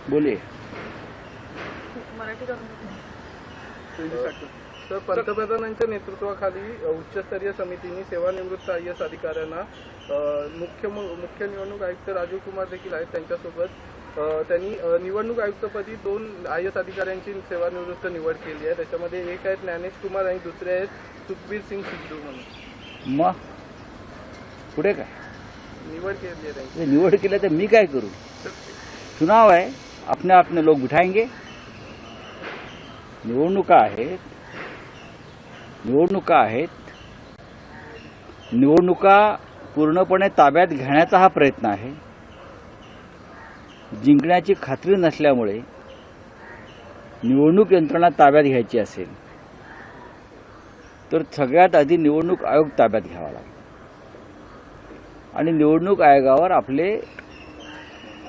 बोलिए. तर पंतप्रधानांच्या नेतृत्वाखाली उच्चस्तरीय समितीने सेवानिवृत्त IAS अधिकाऱ्यांना मुख्य निवडणूक आयुक्त राजीव कुमार देखील आहेत त्यांच्यासोबत त्यांनी निवडणूक आयुक्तपदी 2 IAS अधिकाऱ्यांची सेवानिवृत्त निवड केली आहे. त्याच्यामध्ये एक आहेत ज्ञानेश कुमार आणि दुसरे आहेत सुखबीर सिंग सिद्धू म्हणून. मग पुढे काय निवड केली आहे त्यांची. निवड केलं तर मी काय करू? चुनाव आहे, अपने अपने लोग बिठाएंगे. निवडणुका आहेत. निवडणुका पूर्णपणे ताब्यात घेण्याचा हा प्रयत्न आहे. जिंकण्याची खात्री नसल्यामुळे निवडणूक यंत्रणा ताब्यात घ्यायची असेल तर सगळ्यात आधी निवडणूक आयोग ताब्यात घ्यावा लागेल आणि निवडणूक आयोगावर आपले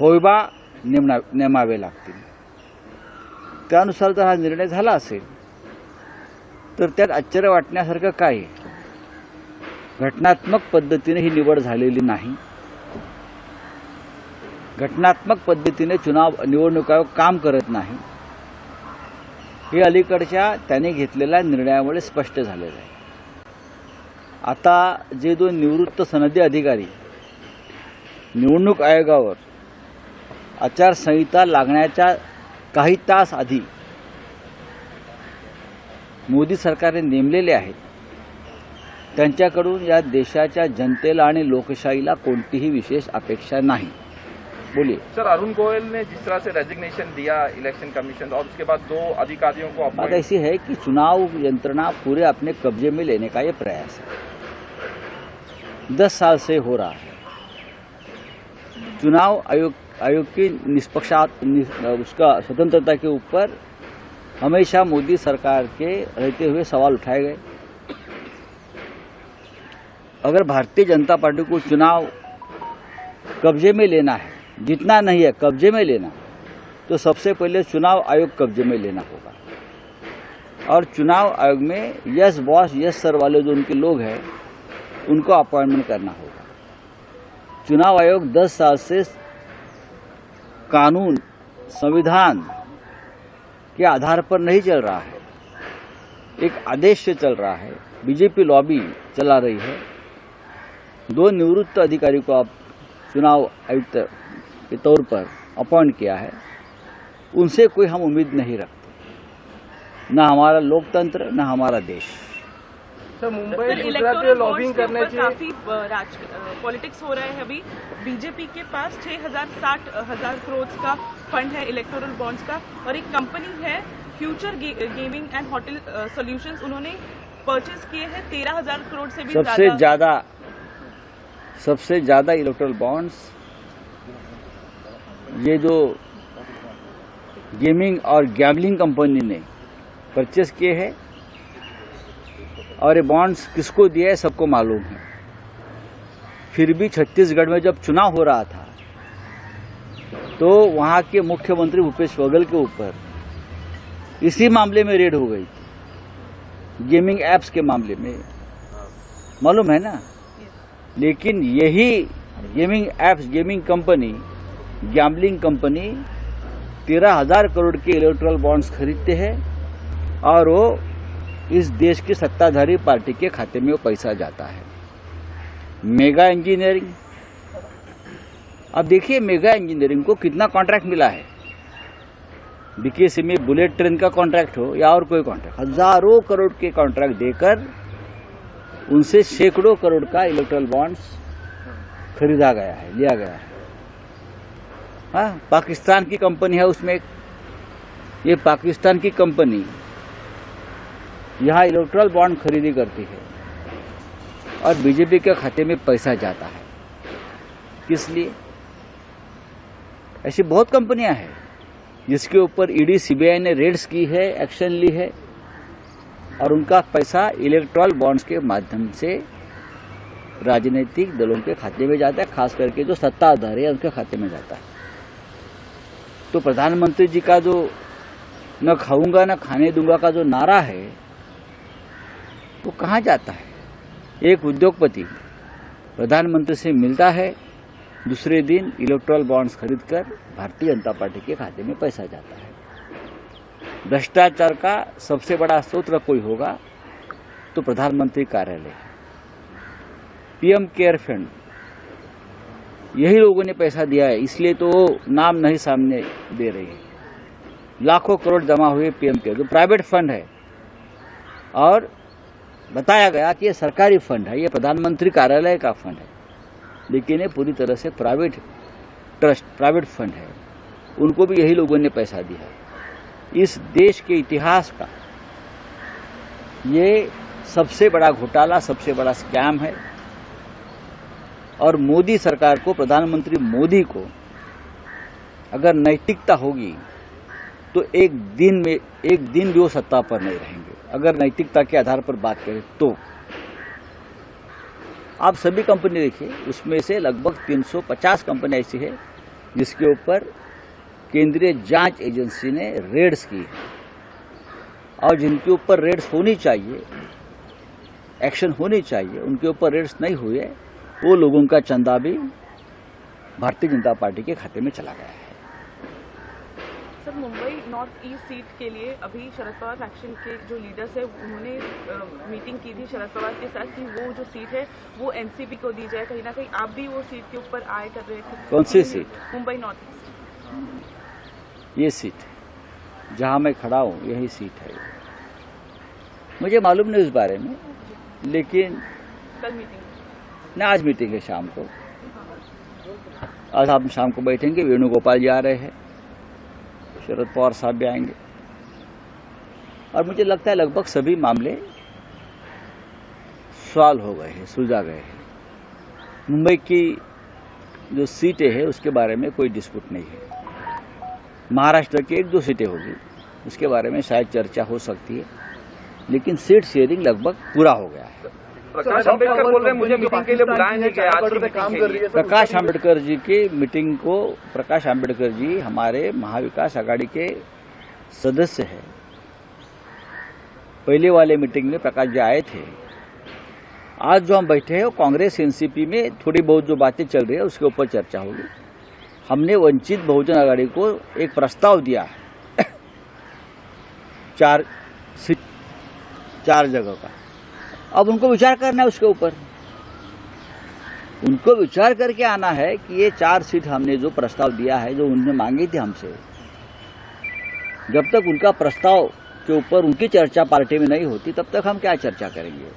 होयबा नेमावे लागतील. त्यानुसार जर हा निर्णय झाला असेल तर त्यात आश्चर्य वाटण्यासारखं काय आहे? घटनात्मक पद्धतीने ही निवड झालेली नाही. घटनात्मक पद्धतीने निवडणूक आयोग काम करत नाही. हे अलीकडच्या त्याने घेतलेल्या निर्णयामुळे स्पष्ट झालेलं आहे. आता जे 2 निवृत्त सनदी अधिकारी निवडणूक आयोगावर आचारसंहिता लागण्याच्या काही तास आधी मोदी सरकारने नेमलेले आहेत, त्यांच्याकडून या देशाच्या जनतेला आणि लोकशाहीला कोणतीही विशेष अपेक्षा नाही. बोलिए सर. अरुण गोयल ने जिस तरह से रेजिग्नेशन दिया इलेक्शन कमीशन और उसके बाद 2 अधिकारियों को बात ऐसी है कि चुनाव यंत्रणा पूरे अपने कब्जे में लेने का ये प्रयास है. 10 साल से हो रहा है. चुनाव आयोग की उसका स्वतंत्रता के ऊपर हमेशा मोदी सरकार के रहते हुए सवाल उठाए गए. अगर भारतीय जनता पार्टी को चुनाव कब्जे में लेना है, जितना नहीं है कब्जे में लेना, तो सबसे पहले चुनाव आयोग कब्जे में लेना होगा. और चुनाव आयोग में यस बॉस यस सर वाले जो उनके लोग हैं उनको अपॉइंटमेंट करना होगा. चुनाव आयोग 10 साल से कानून संविधान के आधार पर नहीं चल रहा है, एक आदेश से चल रहा है. बीजेपी लॉबी चला रही है. 2 निवृत्त अधिकारी को आप चुनाव आयुक्त के तौर पर अपॉइंट किया है. उनसे कोई हम उम्मीद नहीं रखते, न हमारा लोकतंत्र न हमारा देश. सर मुंबई गुजरात लॉबिंग करण्याची काफी पॉलिटिक्स हो रहा है. अभी बीजेपी के पास 60,000 करोड़ का फंड है इलेक्टोरल बॉन्ड्स का, और एक कंपनी है future gaming and hotel solutions, उन्होंने परचेज किए हैं 13,000 करोड़ से भी सबसे ज्यादा इलेक्टोरल बॉन्ड्स ये जो गेमिंग और गैम्बलिंग कंपनी ने परचेज किए हैं. और ये बॉन्ड्स किसको दिए है सबको मालूम है. फिर भी छत्तीसगढ़ में जब चुनाव हो रहा था तो वहां के मुख्यमंत्री भूपेश बघेल के ऊपर इसी मामले में रेड हो गई थी, गेमिंग एप्स के मामले में, मालूम है ना. लेकिन यही gaming apps, gaming company, gambling company 13,000 crore के इलेक्टोरल बॉन्ड्स खरीदते हैं और वो इस देश की सत्ताधारी पार्टी के खाते में वो पैसा जाता है. मेगा इंजीनियरिंग, अब देखिए मेगा इंजीनियरिंग को कितना कॉन्ट्रैक्ट मिला है. बीकेसी में बुलेट ट्रेन का कॉन्ट्रैक्ट हो या और कोई कॉन्ट्रैक्ट, हजारों करोड़ के कॉन्ट्रैक्ट देकर उनसे सैकड़ों करोड़ का इलेक्टोरल बॉन्ड्स खरीदा गया है, लिया गया है. हाँ, पाकिस्तान की कंपनी है उसमें. ये पाकिस्तान की कंपनी यहाँ इलेक्टोरल बॉन्ड खरीदी करती है और बीजेपी के खाते में पैसा जाता है. किस लिए? ऐसी बहुत कंपनियां हैं जिसके ऊपर ईडी सीबीआई ने रेड्स की है, एक्शन ली है और उनका पैसा इलेक्टोरल बॉन्ड्स के माध्यम से राजनीतिक दलों के खाते में जाता है, खास करके जो सत्ताधारी है उनके खाते में जाता है. तो प्रधानमंत्री जी का जो न खाऊंगा न खाने दूंगा का जो नारा है वो कहाँ जाता है? एक उद्योगपति प्रधानमंत्री से मिलता है, दूसरे दिन इलेक्टोरल बॉन्ड्स खरीदकर भारतीय जनता पार्टी के खाते में पैसा जाता है। भ्रष्टाचार का सबसे बड़ा स्रोत कोई होगा तो प्रधानमंत्री कार्यालय, पीएम केयर फंड, यही लोगों ने पैसा दिया है, इसलिए तो वो नाम नहीं सामने दे रही है। लाखों करोड़ जमा हुए पीएम केयर, जो प्राइवेट फंड है, और बताया गया कि ये सरकारी फंड है, ये प्रधानमंत्री कार्यालय का फंड है, लेकिन ये पूरी तरह से प्राइवेट ट्रस्ट, प्राइवेट फंड है। उनको भी यही लोगों ने पैसा दिया है। इस देश के इतिहास का ये सबसे बड़ा घोटाला, सबसे बड़ा स्कैम है। और मोदी सरकार को, प्रधानमंत्री मोदी को अगर नैतिकता होगी तो एक दिन भी वो सत्ता पर नहीं रहेंगे। अगर नैतिकता के आधार पर बात करें तो आप सभी कंपनी देखिए, उसमें से लगभग 350 कंपनी ऐसी है जिसके ऊपर केंद्रीय जांच एजेंसी ने रेड्स की है, और जिनके ऊपर रेड्स होनी चाहिए, एक्शन होनी चाहिए, उनके ऊपर रेड्स नहीं हुए, वो लोगों का चंदा भी भारतीय जनता पार्टी के खाते में चला गया है। Sir, Mumbai north east seat के लिए अभी शरद पवार फैक्शन के जो लीडर्स है उन्होंने मीटिंग की थी शरद पवार के साथ कि वो जो सीट है वो एनसीपी को दी जाए। कहीं ना कहीं आप भी वो सीट के ऊपर आए कर रहे थे। कौन सी सीट? Mumbai north east. ये सीट जहां मैं खड़ा हूं, यही सीट है। मुझे मालूम नहीं उस बारे में, लेकिन कल मीटिंग ना, आज मीटिंग है शाम को। आज हम शाम को बैठेंगे, वेणुगोपाल जी आ रहे हैं, शरद पवार साहब भी आएंगे, और मुझे लगता है लगभग सभी मामले सॉल्व हो गए हैं, सुलझा गए हैं। मुंबई की जो सीटें हैं उसके बारे में कोई डिस्प्यूट नहीं है। महाराष्ट्र की 1-2 सीटें होगी, उसके बारे में शायद चर्चा हो सकती है, लेकिन सीट शेयरिंग लगभग पूरा हो गया है। प्रकाश आंबेडकर बोल रहे हैं मुझे मीटिंग के लिए बुलाया नहीं गया, आज की काम कर रही है। प्रकाश आंबेडकर जी की मीटिंग को, प्रकाश आंबेडकर जी हमारे महाविकास आघाड़ी के सदस्य हैं। पहले वाले मीटिंग में प्रकाश जी आए थे। आज जो हम बैठे हैं वो कांग्रेस एनसीपी में थोड़ी बहुत जो बातें चल रही है उसके ऊपर चर्चा होगी। हमने वंचित बहुजन आघाड़ी को एक प्रस्ताव दिया है 4 जगह का। अब उनको विचार करना है उसके ऊपर, उनको विचार करके आना है कि ये 4 सीट हमने जो प्रस्ताव दिया है, जो उन्होंने मांगी थी हमसे, जब तक उनका प्रस्ताव के ऊपर उनकी चर्चा पार्टी में नहीं होती तब तक हम क्या चर्चा करेंगे।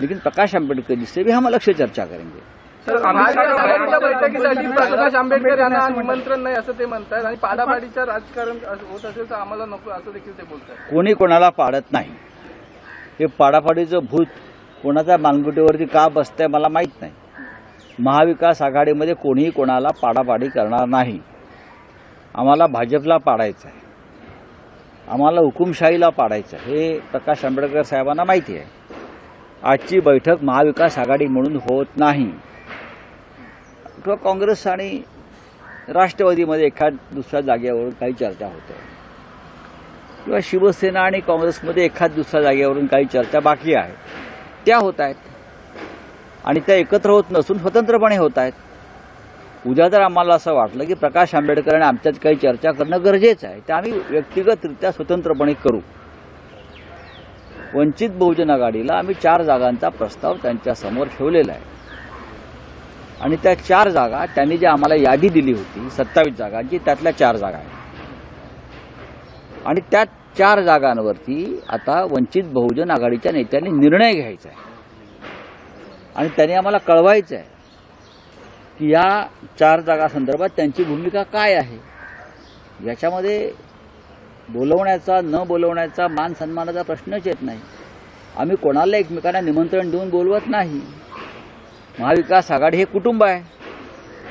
लेकिन प्रकाश आंबेडकर जी से भी हम अलग से चर्चा करेंगे। बैठकीसाठी प्रकाश आंबेडकर यांना निमंत्रण नाही असं ते म्हणतात, आणि पाडापाडीचं राजकारण होत असेल तर आम्हाला नको असं देखील ते बोलतात। कोणी कोणाला पाडत नाही। हे पाडापाडीचं भूत कोणाच्या मानगुटीवरती का बसतंय मला माहित नाही। महाविकास आघाडीमध्ये कोणीही कोणाला पाडापाडी करणार नाही। आम्हाला भाजपला पाडायचं आहे, आम्हाला हुकुमशाहीला पाडायचं आहे, हे प्रकाश आंबेडकर साहेबांना माहिती आहे। आजची बैठक महाविकास आघाडी म्हणून होत नाही, किंवा काँग्रेस आणि राष्ट्रवादीमध्ये एखाद दुसऱ्या जागेवरून काही चर्चा होते, किंवा शिवसेना आणि काँग्रेसमध्ये एखाद दुसऱ्या जागेवरून काही चर्चा बाकी आहे, त्या होत आहेत, आणि त्या एकत्र होत नसून स्वतंत्रपणे होत आहेत। उद्या जर आम्हाला असं वाटलं की प्रकाश आंबेडकर आणि आमच्यात काही चर्चा करणं गरजेचं आहे, तर आम्ही व्यक्तिगतरित्या स्वतंत्रपणे करू। वंचित बहुजन आघाडीला आम्ही 4 जागांचा प्रस्ताव त्यांच्या समोर ठेवलेला आहे, आणि त्या 4 जागा त्यांनी जी आम्हाला यादी दिली होती 27 जागांची, त्यातल्या 4 जागा आहेत, आणि त्या 4 जागांवरती आता वंचित बहुजन आघाडीच्या नेत्यांनी निर्णय घ्यायचा आहे, आणि त्यांनी आम्हाला कळवायचं आहे की या 4 जागा संदर्भात त्यांची भूमिका काय आहे। याच्यामध्ये बोलवण्याचा न बोलवण्याचा मान सन्मानाचा प्रश्नच येत नाही। आम्ही कोणाला एकमेकांना निमंत्रण देऊन बोलवत नाही। महाविकास आघाडी हे कुटुंब आहे,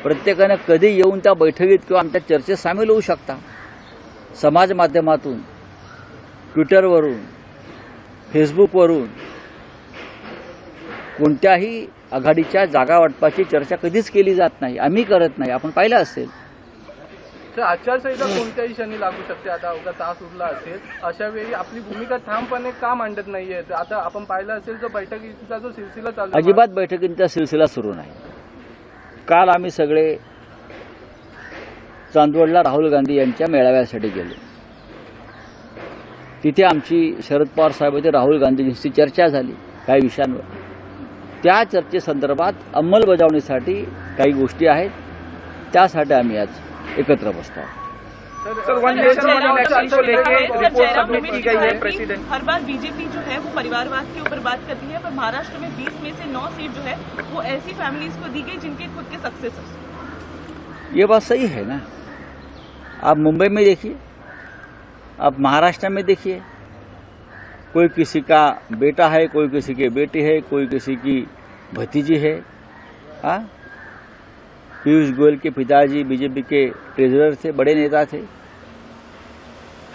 प्रत्येकाने कधी येऊन त्या बैठकीत किंवा आमच्या चर्चेत सामील होऊ शकता। समाज माध्यमातून, ट्विटरवरून, फेसबुकवरून कोणत्याही आघाडीच्या जागा वाटपाची चर्चा कधीच केली जात नाही, आम्ही करत नाही, आपण पाहिलं असेल। आचारसंहिता कोणत्याही क्षणी लागू शकते, आता अवघा तास उरला असेल, अशा वेळी आपली भूमिका ठामपणे का मांडत नाहीये? आता आपण पाहिलं असेल तर बैठकीचा जो सिलसिला चालू, अजिबात बैठकींचा सिलसिला सुरू नाही। काल आम्ही सगळे चांदवडला राहुल गांधी यांच्या मेळाव्यासाठी गेलो. तिथे आमची शरद पवार साहेबांची राहुल गांधींची चर्चा झाली काही विषयांवर. त्या चर्चेसंदर्भात अंमलबजावणीसाठी काही गोष्टी आहेत, त्यासाठी आम्ही आज एकत्र बसतो आहोत. Sir, one nation one election को लेके रिपोर्ट सबमिट की गई है प्रेसिडेंट. हर बार बीजेपी जो है वो परिवारवाद के ऊपर बात करती है, पर महाराष्ट्र में 20 में से 9 सीट जो है वो ऐसी फैमिलीज को दी गई जिनके खुद के सक्सेसर. ये बात सही है ना. आप मुंबई में देखिए, आप महाराष्ट्र में देखिए, कोई किसी का बेटा है, कोई किसी की बेटी है, कोई किसी की भतीजी है. हाँ, पीयूष गोयल के पिताजी बीजेपी के ट्रेजरर थे, बड़े नेता थे.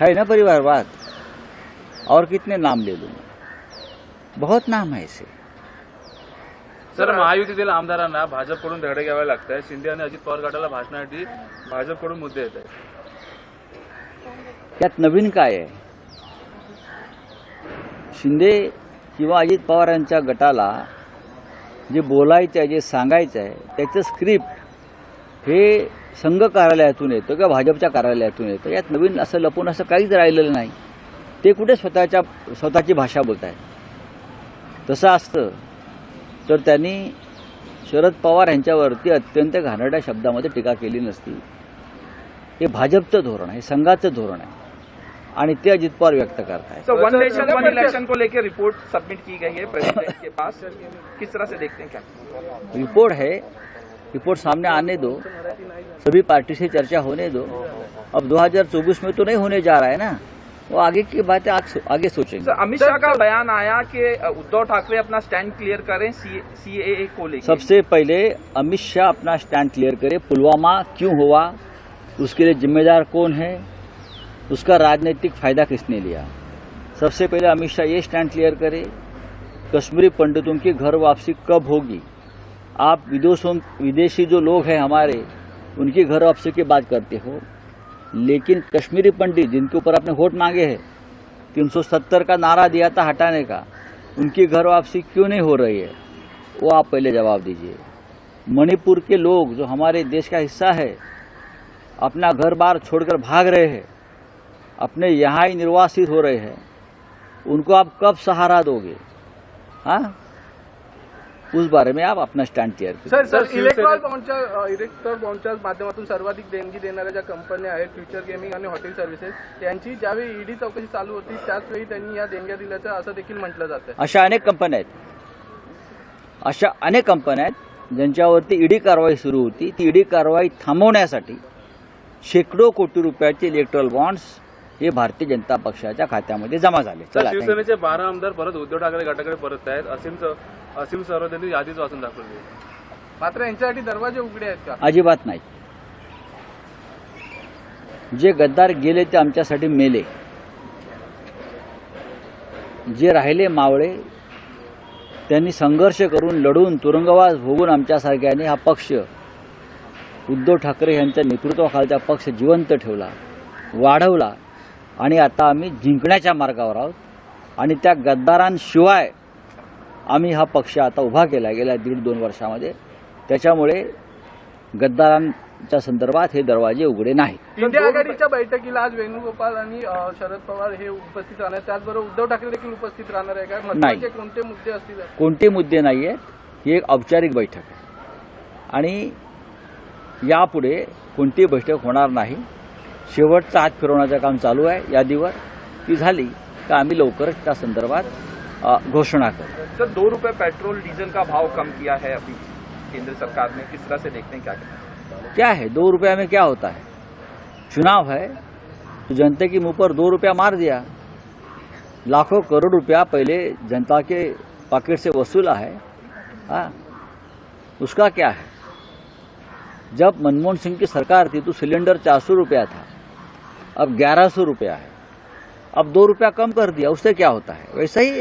है ना परिवारवाद. और कितने नाम ले लूँ, बहुत नाम है ऐसे. सर, महायुतीतील आमदारांना भाजपकडून धडे घ्यावे लागत आहे. शिंदे आणि अजित पवार गटाला भाषणासाठी भाजपकडून मुद्दे येत आहेत. यात नवीन काय आहे? शिंदे किंवा अजित पवार यांच्या गटाला जे बोलायचं आहे, जे सांगायचं आहे, त्याचं स्क्रिप्ट हे संघ कार्यालयातून येतं किंवा भाजपच्या कार्यालयातून येतं. यात नवीन असं लपून असं काहीच राहिलेलं नाही. ते कुठे स्वतःची भाषा बोलत आहेत. तसं असतं तर त्यांनी शरद पवार यांच्यावरती अत्यंत घाणेरड्या शब्दामध्ये टीका केली नसती. हे भाजपचं धोरण आहे, संघाचं धोरण आहे आणि ते अजित पवार व्यक्त करतायत. Sir, one nation one election को लेकर रिपोर्ट सबमिट की गई है प्रेसिडेंट के पास. किस तरह से देखते हैं क्या रिपोर्ट है, रिपोर्ट सामने आने दो, सभी पार्टी से चर्चा होने दो. अब 2024 में तो नहीं होने जा रहा है ना, वो आगे की बातें आगे सोचेंगे. सर, अमित शाह का बयान आया कि उद्धव ठाकरे अपना स्टैंड क्लियर करें सीएए को लेकर. सबसे पहले अमित शाह अपना स्टैंड क्लियर करे. पुलवामा क्यों हुआ, उसके लिए जिम्मेदार कौन है, उसका राजनीतिक फायदा किसने लिया. सबसे पहले अमित शाह ये स्टैंड क्लियर करे. कश्मीरी पंडितों की घर वापसी कब होगी. आप विदेशी जो लोग हैं हमारे, उनकी घर वापसी की बात करते हो, लेकिन कश्मीरी पंडित जिनके ऊपर आपने वोट मांगे हैं, 370 का नारा दिया था हटाने का, उनकी घर वापसी क्यों नहीं हो रही है, वो आप पहले जवाब दीजिए. मणिपुर के लोग जो हमारे देश का हिस्सा है, अपना घर बार छोड़कर भाग रहे हैं, अपने यहाँ ही निर्वासित हो रहे हैं, उनको आप कब सहारा दोगे. हाँ, उस बारे में आप अपना स्टँड क्लिअर कीजिए. सर, इलेक्ट्रॉल बॉन्डच्या माध्यमातून सर्वाधिक देणगी देणाऱ्या ज्या कंपन्या आहेत, फ्युचर गेमिंग आणि हॉटेल सर्व्हिसेस, त्यांची ज्यावेळी ईडी चौकशी चालू होती त्याचवेळी त्यांनी या देणग्या दिल्याचं असं देखील म्हटलं जातं. अशा अनेक कंपन्या आहेत ज्यांच्यावरती ईडी कारवाई सुरू होती. ती ईडी कारवाई थांबवण्यासाठी शेकडो कोटी रुपयाचे इलेक्ट्रॉल बॉन्ड्स हे भारतीय जनता पक्षाच्या खात्यामध्ये जमा झाले. सर, शिवसेनेचे 12 आमदार परत उद्धव ठाकरे गटाकडे परत आहेत. असीम सरोदे यांनी यादीच वाचून दाखवली. मात्र यांच्यासाठी दरवाजे उघडे आहेत का? अजिबात नाही. जे गद्दार गेले ते आमच्यासाठी मेले. जे राहिले मावळे त्यांनी संघर्ष करून लढून तुरुंगवास भोगून आमच्यासारख्याने हा पक्ष, उद्धव ठाकरे यांच्या नेतृत्वाखालचा पक्ष जिवंत ठेवला, वाढवला आणि आता आम्ही जिंकण्याच्या मार्गावर आहोत. आणि त्या गद्दारांशिवाय आम्ही हा पक्ष आता उभा केला गेल्या 1.5-2 वर्षामध्ये. त्याच्यामुळे गद्दारांच्या संदर्भात हे दरवाजे उघडे नाही. इंडिया आघाडीच्या बैठकीला आज वेणुगोपाल आणि शरद पवार हे उपस्थित राहणार, त्याचबरोबर उद्धव ठाकरे देखील उपस्थित राहणार आहे का? महत्त्वाचे कोणते मुद्दे असतील? कोणते मुद्दे नाही आहेत. ही एक औपचारिक बैठक आहे आणि यापुढे कोणतीही बैठक होणार नाही. शेवटचा हात फिरवण्याचं काम चालू आहे. यादीवर ती झाली तर आम्ही लवकरच त्या संदर्भात घोषणा करू. सर, 2 रुपए पेट्रोल डीजल का भाव कम किया है अभी केंद्र सरकार ने. किस तरह से देखते हैं क्या है 2 रुपया में क्या होता है. चुनाव है तो जनता के मुंह पर 2 रुपया मार दिया. लाखों करोड़ रुपया पहले जनता के पॉकेट से वसूला है. हाँ, उसका क्या है. जब मनमोहन सिंह की सरकार थी तो सिलेंडर 400 रुपया था, अब 1100 रुपया है. अब 2 रुपया कम कर दिया, उससे क्या होता है. वैसा ही